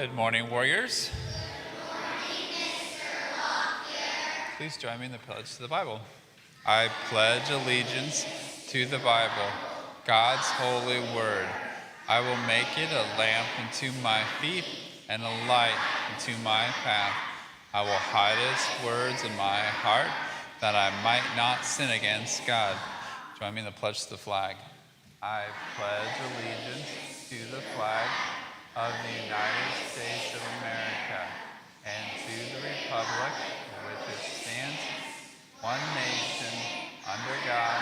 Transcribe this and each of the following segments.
Good morning, warriors. Please join me in the pledge to the Bible. I pledge allegiance to the Bible, God's holy word. I will make it a lamp unto my feet and a light unto my path. I will hide its words in my heart that I might not sin against God. Join me in the pledge to the flag. I pledge allegiance to the flag of the United States of America and to the republic for which it stands, one nation, under God,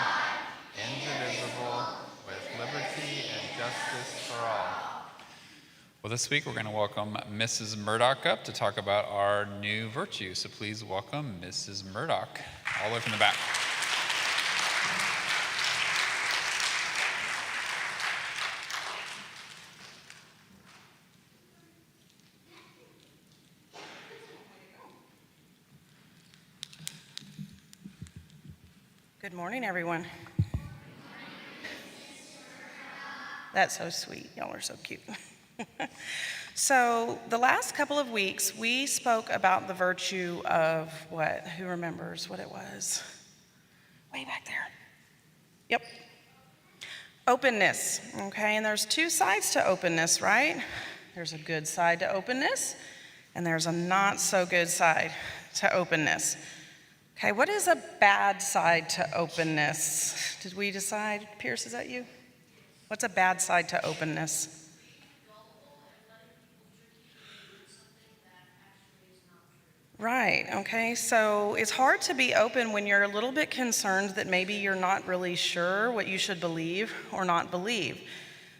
indivisible, with liberty and justice for all. Well, this week we're going to welcome Mrs. Murdoch up to talk about our new virtue. So please welcome Mrs. Murdoch, all the way from the back. Good morning, everyone. That's so sweet. Y'all are so cute. So the last couple of weeks, we spoke about the virtue of what? Who remembers what it was? Way back there. Yep. Openness, okay? And there's two sides to openness, right? There's a good side to openness, and there's a not so good side to openness. Okay, what is a bad side to openness? Did we decide? Pierce, is that you? What's a bad side to openness? Right, okay, so it's hard to be open when you're a little bit concerned that maybe you're not really sure what you should believe or not believe.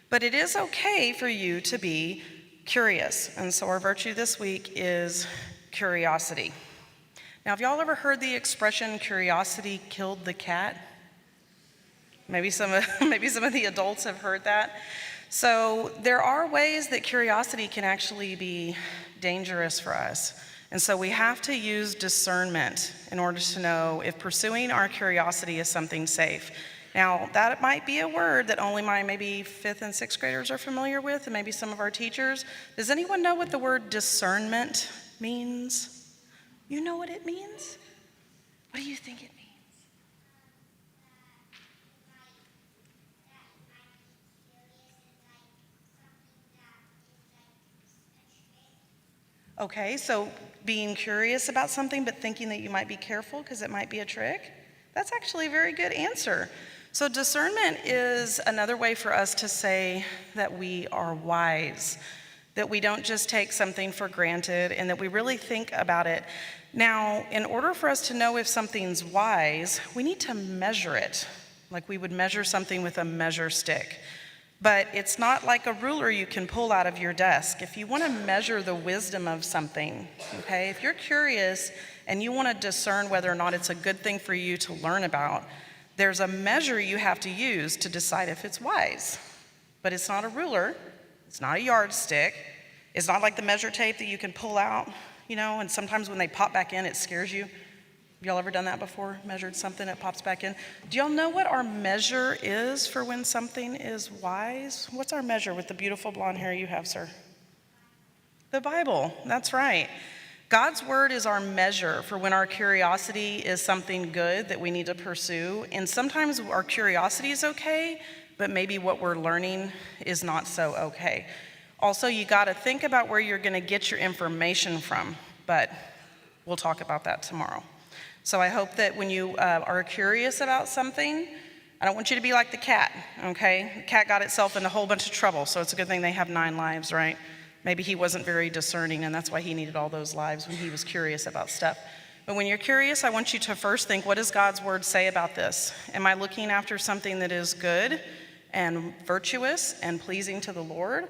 But it is okay for you to be curious. And so our virtue this week is curiosity. Now, have y'all ever heard the expression, curiosity killed the cat? Maybe some of the adults have heard that. So there are ways that curiosity can actually be dangerous for us. And so we have to use discernment in order to know if pursuing our curiosity is something safe. Now, that might be a word that only my maybe 5th and 6th graders are familiar with, and maybe some of our teachers. Does anyone know what the word discernment means? You know what it means? What do you think it means? Okay, so being curious about something but thinking that you might be careful because it might be a trick? That's actually a very good answer. So discernment is another way for us to say that we are wise, that we don't just take something for granted and that we really think about it. Now, in order for us to know if something's wise, we need to measure it, like we would measure something with a measure stick. But it's not like a ruler you can pull out of your desk. If you want to measure the wisdom of something, okay, if you're curious and you want to discern whether or not it's a good thing for you to learn about, there's a measure you have to use to decide if it's wise. But it's not a ruler. It's not a yardstick. It's not like the measure tape that you can pull out, and sometimes when they pop back in, it scares you. Have y'all ever done that before? Measured something, it pops back in? Do y'all know what our measure is for when something is wise? What's our measure with the beautiful blonde hair you have, sir? The Bible, that's right. God's word is our measure for when our curiosity is something good that we need to pursue. And sometimes our curiosity is okay, but maybe what we're learning is not so okay. Also, you got to think about where you're going to get your information from, but we'll talk about that tomorrow. So I hope that when you are curious about something, I don't want you to be like the cat, okay? The cat got itself in a whole bunch of trouble, so it's a good thing they have 9 lives, right? Maybe he wasn't very discerning, and that's why he needed all those lives when he was curious about stuff. But when you're curious, I want you to first think, what does God's word say about this? Am I looking after something that is good and virtuous and pleasing to the Lord?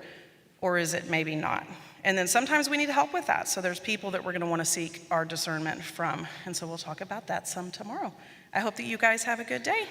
Or is it maybe not? And then sometimes we need help with that. So there's people that we're going to want to seek our discernment from. And so we'll talk about that some tomorrow. I hope that you guys have a good day.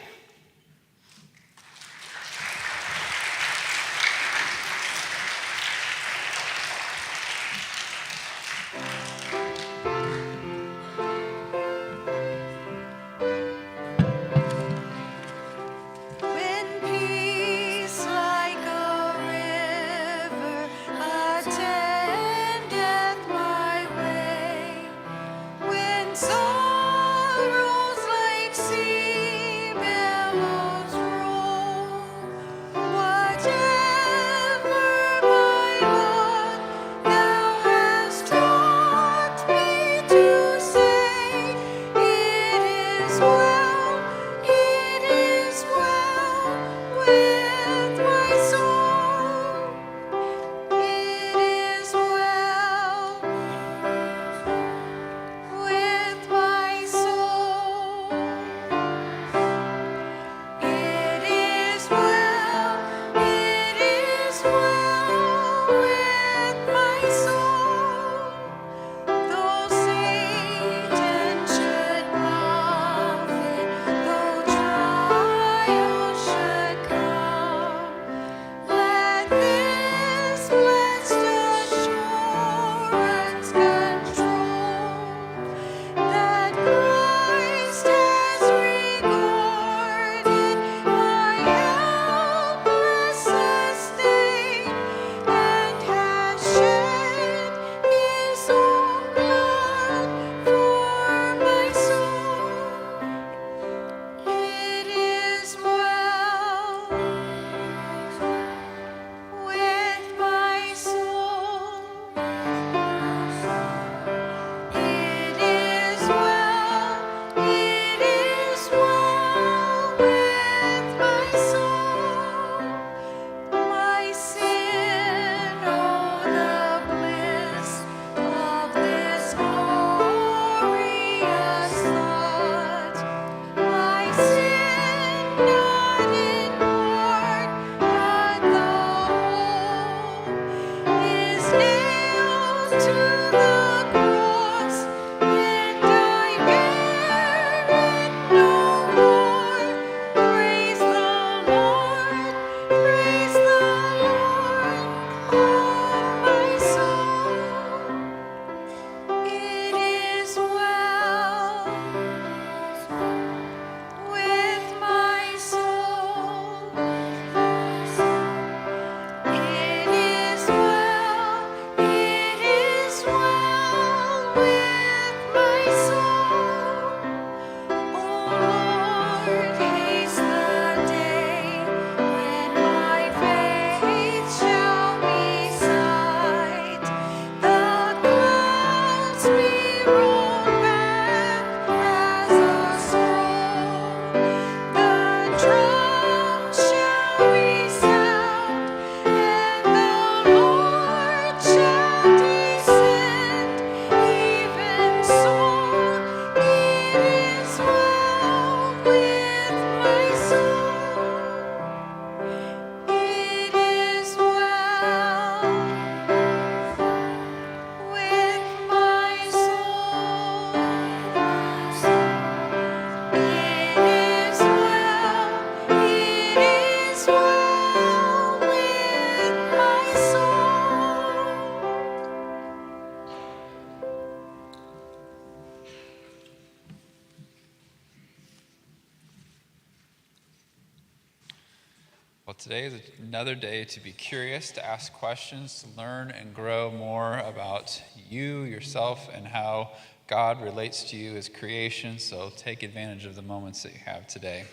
Well, today is another day to be curious, to ask questions, to learn and grow more about you, yourself, and how God relates to you as creation. So take advantage of the moments that you have today.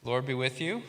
The Lord be with you.